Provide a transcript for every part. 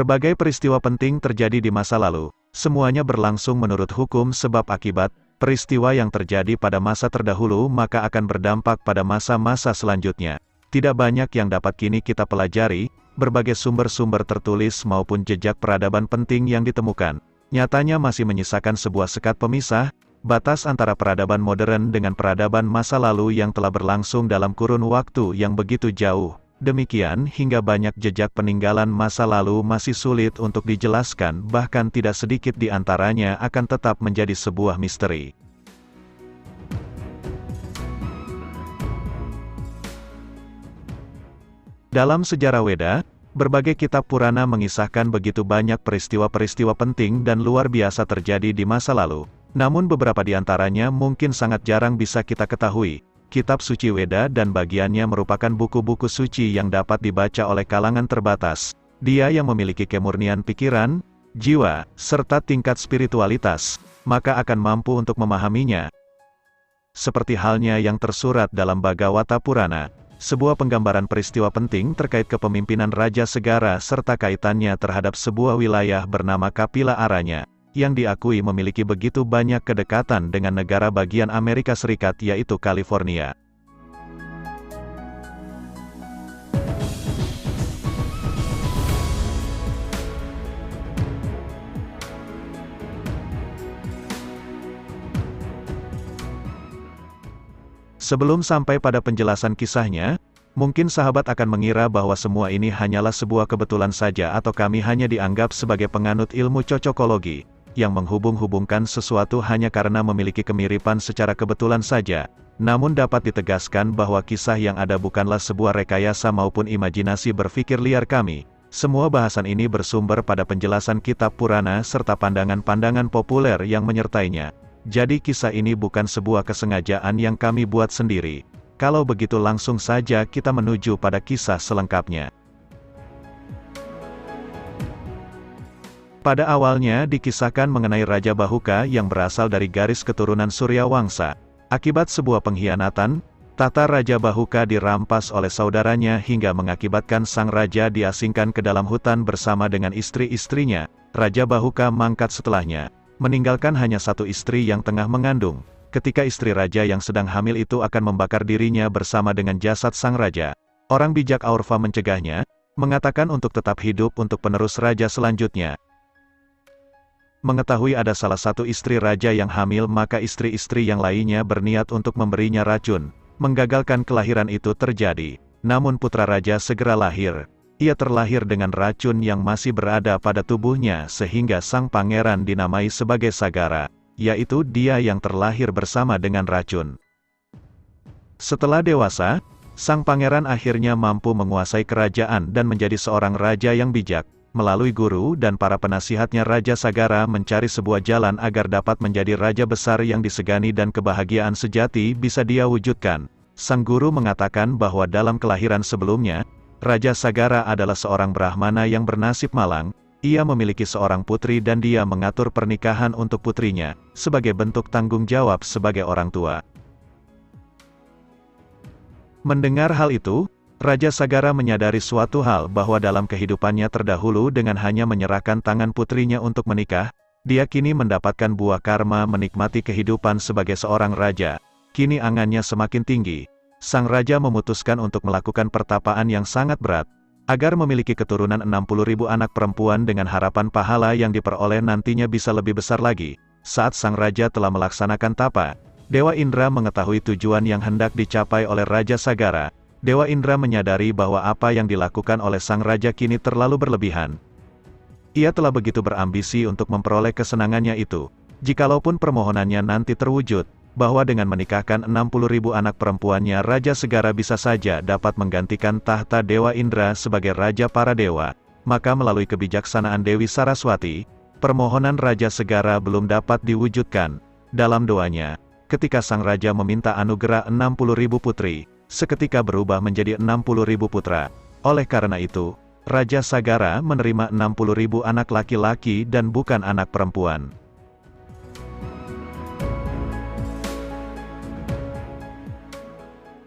Berbagai peristiwa penting terjadi di masa lalu, semuanya berlangsung menurut hukum sebab akibat, peristiwa yang terjadi pada masa terdahulu maka akan berdampak pada masa-masa selanjutnya. Tidak banyak yang dapat kini kita pelajari, berbagai sumber-sumber tertulis maupun jejak peradaban penting yang ditemukan. Nyatanya masih menyisakan sebuah sekat pemisah, batas antara peradaban modern dengan peradaban masa lalu yang telah berlangsung dalam kurun waktu yang begitu jauh. Demikian hingga banyak jejak peninggalan masa lalu masih sulit untuk dijelaskan, bahkan tidak sedikit di antaranya akan tetap menjadi sebuah misteri. Dalam sejarah Weda, berbagai kitab Purana mengisahkan begitu banyak peristiwa-peristiwa penting dan luar biasa terjadi di masa lalu. Namun beberapa di antaranya mungkin sangat jarang bisa kita ketahui. Kitab suci Weda dan bagiannya merupakan buku-buku suci yang dapat dibaca oleh kalangan terbatas. Dia yang memiliki kemurnian pikiran, jiwa, serta tingkat spiritualitas, maka akan mampu untuk memahaminya. Seperti halnya yang tersurat dalam Bhagavata Purana, sebuah penggambaran peristiwa penting terkait kepemimpinan Raja Segara serta kaitannya terhadap sebuah wilayah bernama Kapila Aranya, yang diakui memiliki begitu banyak kedekatan dengan negara bagian Amerika Serikat yaitu California. Sebelum sampai pada penjelasan kisahnya, mungkin sahabat akan mengira bahwa semua ini hanyalah sebuah kebetulan saja atau kami hanya dianggap sebagai penganut ilmu cocokologi, yang menghubung-hubungkan sesuatu hanya karena memiliki kemiripan secara kebetulan saja. Namun dapat ditegaskan bahwa kisah yang ada bukanlah sebuah rekayasa maupun imajinasi berpikir liar kami. Semua bahasan ini bersumber pada penjelasan kitab Purana serta pandangan-pandangan populer yang menyertainya. Jadi kisah ini bukan sebuah kesengajaan yang kami buat sendiri. Kalau begitu langsung saja kita menuju pada kisah selengkapnya. Pada awalnya dikisahkan mengenai Raja Bahuka yang berasal dari garis keturunan Surya Wangsa. Akibat sebuah pengkhianatan, tahta Raja Bahuka dirampas oleh saudaranya hingga mengakibatkan sang raja diasingkan ke dalam hutan bersama dengan istri-istrinya. Raja Bahuka mangkat setelahnya, meninggalkan hanya satu istri yang tengah mengandung. Ketika istri raja yang sedang hamil itu akan membakar dirinya bersama dengan jasad sang raja, orang bijak Aurva mencegahnya, mengatakan untuk tetap hidup untuk penerus raja selanjutnya. Mengetahui ada salah satu istri raja yang hamil, maka istri-istri yang lainnya berniat untuk memberinya racun. Menggagalkan kelahiran itu terjadi. Namun putra raja segera lahir. Ia terlahir dengan racun yang masih berada pada tubuhnya sehingga sang pangeran dinamai sebagai Sagara, yaitu dia yang terlahir bersama dengan racun. Setelah dewasa, sang pangeran akhirnya mampu menguasai kerajaan dan menjadi seorang raja yang bijak. Melalui guru dan para penasihatnya Raja Sagara mencari sebuah jalan agar dapat menjadi raja besar yang disegani dan kebahagiaan sejati bisa dia wujudkan. Sang guru mengatakan bahwa dalam kelahiran sebelumnya, Raja Sagara adalah seorang Brahmana yang bernasib malang. Ia memiliki seorang putri dan dia mengatur pernikahan untuk putrinya, sebagai bentuk tanggung jawab sebagai orang tua. Mendengar hal itu, Raja Sagara menyadari suatu hal bahwa dalam kehidupannya terdahulu dengan hanya menyerahkan tangan putrinya untuk menikah, dia kini mendapatkan buah karma menikmati kehidupan sebagai seorang raja. Kini angannya semakin tinggi. Sang raja memutuskan untuk melakukan pertapaan yang sangat berat, agar memiliki keturunan 60.000 anak perempuan dengan harapan pahala yang diperoleh nantinya bisa lebih besar lagi. Saat sang raja telah melaksanakan tapa, Dewa Indra mengetahui tujuan yang hendak dicapai oleh Raja Sagara. Dewa Indra menyadari bahwa apa yang dilakukan oleh sang raja kini terlalu berlebihan. Ia telah begitu berambisi untuk memperoleh kesenangannya itu. Jikalaupun permohonannya nanti terwujud, bahwa dengan menikahkan 60.000 anak perempuannya Raja Segara bisa saja dapat menggantikan tahta Dewa Indra sebagai Raja para Dewa, maka melalui kebijaksanaan Dewi Saraswati, permohonan Raja Segara belum dapat diwujudkan. Dalam doanya, ketika sang raja meminta anugerah 60.000 putri, seketika berubah menjadi 60.000 putra. Oleh karena itu, Raja Sagara menerima 60.000 anak laki-laki dan bukan anak perempuan.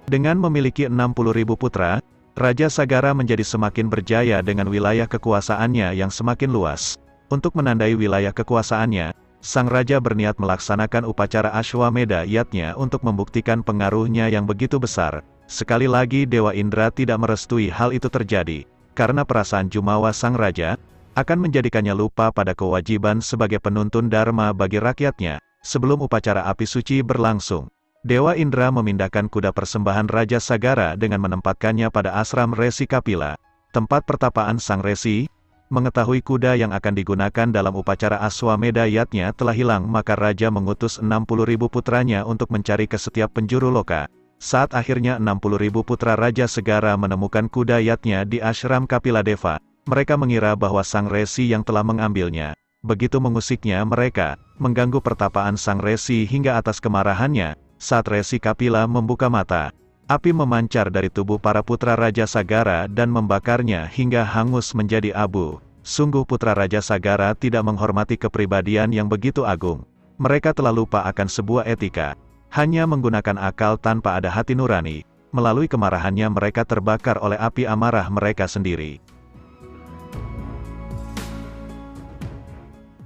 Dengan memiliki 60.000 putra, Raja Sagara menjadi semakin berjaya dengan wilayah kekuasaannya yang semakin luas. Untuk menandai wilayah kekuasaannya, sang raja berniat melaksanakan upacara Ashwamedha Yatnya untuk membuktikan pengaruhnya yang begitu besar. Sekali lagi Dewa Indra tidak merestui hal itu terjadi, karena perasaan jumawa sang raja akan menjadikannya lupa pada kewajiban sebagai penuntun dharma bagi rakyatnya. Sebelum upacara api suci berlangsung, Dewa Indra memindahkan kuda persembahan Raja Sagara dengan menempatkannya pada ashram Resi Kapila, tempat pertapaan sang resi. Mengetahui kuda yang akan digunakan dalam upacara Ashwamedha Yatnya telah hilang, maka Raja mengutus 60.000 putranya untuk mencari ke setiap penjuru loka. Saat akhirnya 60.000 putra Raja Sagara menemukan kuda Yatnya di ashram Kapila Deva, mereka mengira bahwa sang resi yang telah mengambilnya. Begitu mengusiknya mereka, mengganggu pertapaan sang resi hingga atas kemarahannya, saat Resi Kapila membuka mata, api memancar dari tubuh para putra Raja Sagara dan membakarnya hingga hangus menjadi abu. Sungguh putra Raja Sagara tidak menghormati kepribadian yang begitu agung. Mereka telah lupa akan sebuah etika, hanya menggunakan akal tanpa ada hati nurani. Melalui kemarahannya mereka terbakar oleh api amarah mereka sendiri.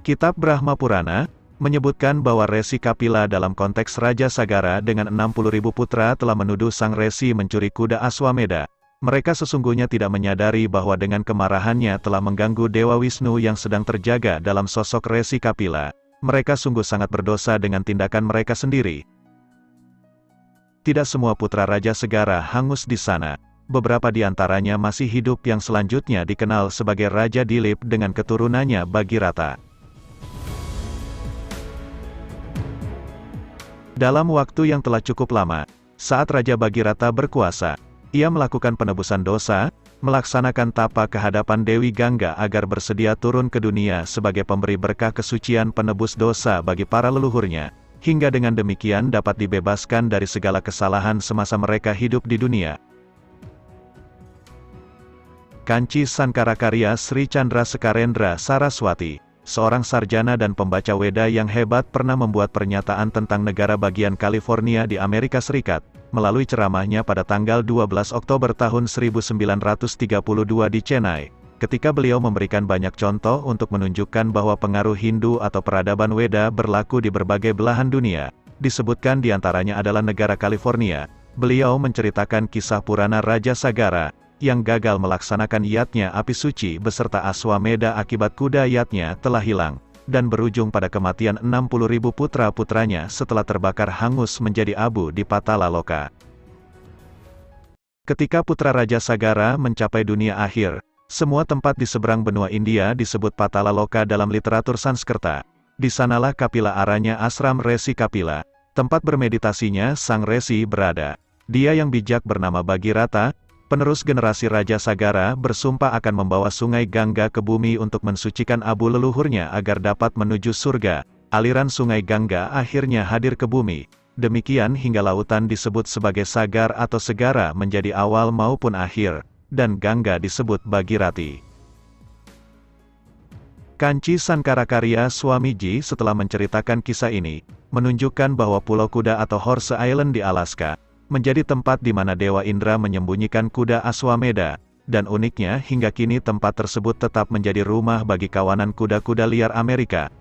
Kitab Brahma Purana menyebutkan bahwa Resi Kapila dalam konteks Raja Sagara dengan 60.000 putra telah menuduh sang resi mencuri kuda Ashwamedha. Mereka sesungguhnya tidak menyadari bahwa dengan kemarahannya telah mengganggu Dewa Wisnu yang sedang terjaga dalam sosok Resi Kapila. Mereka sungguh sangat berdosa dengan tindakan mereka sendiri. Tidak semua putra Raja Sagara hangus di sana. Beberapa di antaranya masih hidup, yang selanjutnya dikenal sebagai Raja Dilip dengan keturunannya Bagirata. Dalam waktu yang telah cukup lama, saat Raja Bagirata berkuasa, ia melakukan penebusan dosa, melaksanakan tapa ke hadapan Dewi Gangga agar bersedia turun ke dunia sebagai pemberi berkah kesucian penebus dosa bagi para leluhurnya, hingga dengan demikian dapat dibebaskan dari segala kesalahan semasa mereka hidup di dunia. Kanci Sankarakarya Sri Chandra Sekarendra Saraswati, seorang sarjana dan pembaca Weda yang hebat, pernah membuat pernyataan tentang negara bagian California di Amerika Serikat, melalui ceramahnya pada tanggal 12 Oktober tahun 1932 di Chennai. Ketika beliau memberikan banyak contoh untuk menunjukkan bahwa pengaruh Hindu atau peradaban Weda berlaku di berbagai belahan dunia, disebutkan diantaranya adalah negara California. Beliau menceritakan kisah Purana Raja Sagara, yang gagal melaksanakan yatnya api suci beserta Ashwamedha akibat kuda yatnya telah hilang, dan berujung pada kematian 60.000 putra-putranya setelah terbakar hangus menjadi abu di Patala Loka. Ketika putra Raja Sagara mencapai dunia akhir, semua tempat di seberang benua India disebut Patala Loka dalam literatur Sanskerta. Di sanalah Kapila Aranya ashram Resi Kapila, tempat bermeditasinya sang resi berada. Dia yang bijak bernama Bagirata, penerus generasi Raja Sagara, bersumpah akan membawa sungai Gangga ke bumi untuk mensucikan abu leluhurnya agar dapat menuju surga. Aliran sungai Gangga akhirnya hadir ke bumi. Demikian hingga lautan disebut sebagai Sagar atau Segara menjadi awal maupun akhir, dan Gangga disebut Bagirati. Kanci Sankarakarya Swamiji setelah menceritakan kisah ini, menunjukkan bahwa Pulau Kuda atau Horse Island di Alaska menjadi tempat di mana Dewa Indra menyembunyikan kuda Ashwamedha, dan uniknya hingga kini tempat tersebut tetap menjadi rumah bagi kawanan kuda-kuda liar Amerika.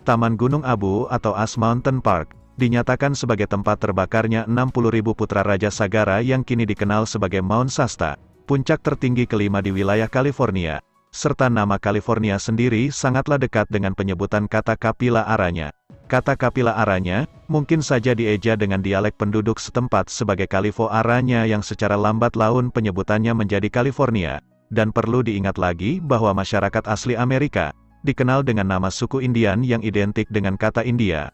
Taman Gunung Abu atau Ash Mountain Park dinyatakan sebagai tempat terbakarnya 60.000 putra Raja Sagara yang kini dikenal sebagai Mount Shasta, puncak tertinggi kelima di wilayah California, serta nama California sendiri sangatlah dekat dengan penyebutan kata Kapila Aranya. Kata Kapila Aranya mungkin saja dieja dengan dialek penduduk setempat sebagai Kalifo Aranya yang secara lambat laun penyebutannya menjadi California, dan perlu diingat lagi bahwa masyarakat asli Amerika dikenal dengan nama suku Indian yang identik dengan kata India.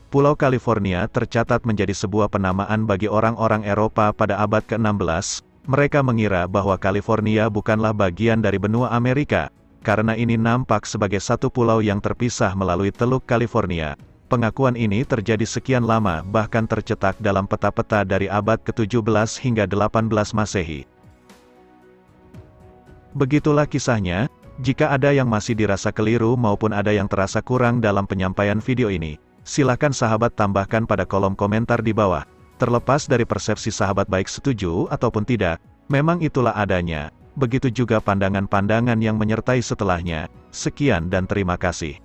Pulau California tercatat menjadi sebuah penamaan bagi orang-orang Eropa pada abad ke-16. Mereka mengira bahwa California bukanlah bagian dari benua Amerika, karena ini nampak sebagai satu pulau yang terpisah melalui Teluk California. Pengakuan ini terjadi sekian lama, bahkan tercetak dalam peta-peta dari abad ke-17 hingga 18 Masehi. Begitulah kisahnya, Jika ada yang masih dirasa keliru maupun ada yang terasa kurang dalam penyampaian video ini, silakan sahabat tambahkan pada kolom komentar di bawah. Terlepas dari persepsi sahabat baik setuju ataupun tidak, memang itulah adanya. Begitu juga pandangan-pandangan yang menyertai setelahnya. Sekian dan terima kasih.